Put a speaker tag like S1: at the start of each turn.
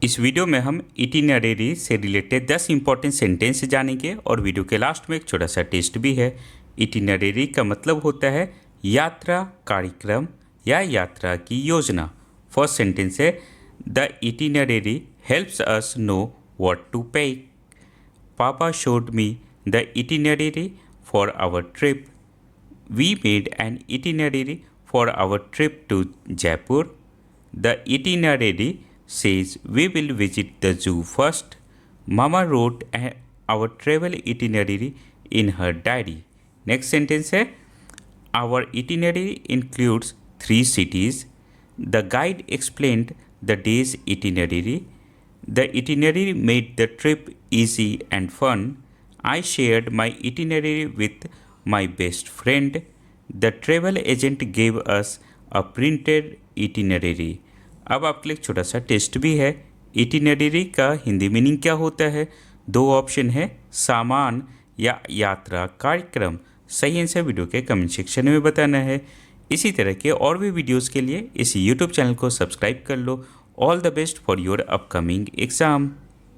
S1: इस वीडियो में हम इटिनरी से रिलेटेड 10 इंपॉर्टेंट सेंटेंस जानेंगे और वीडियो के लास्ट में एक छोटा सा टेस्ट भी है। इटिनरी का मतलब होता है यात्रा कार्यक्रम या यात्रा की योजना। फर्स्ट सेंटेंस है the itinerary helps us know what to pack. पापा showed me the itinerary for our trip. We made an itinerary for our trip to Jaipur. The itinerary says we will visit the zoo first. Mama wrote our travel itinerary in her diary. Next sentence है our itinerary includes 3 cities. The guide explained the day's itinerary. The itinerary made the trip easy and fun. I shared my itinerary with my best friend. The travel agent gave us a printed itinerary. अब आपके लिए एक छोटा सा test भी है। Itinerary का Hindi meaning क्या होता है? 2 ऑप्शन है, सामान या यात्रा कार्यक्रम। सही आंसर वीडियो के कमेंट सेक्शन में बताना है। इसी तरह के और भी वीडियोस के लिए इस यूट्यूब चैनल को सब्सक्राइब कर लो। All the best for your upcoming exam.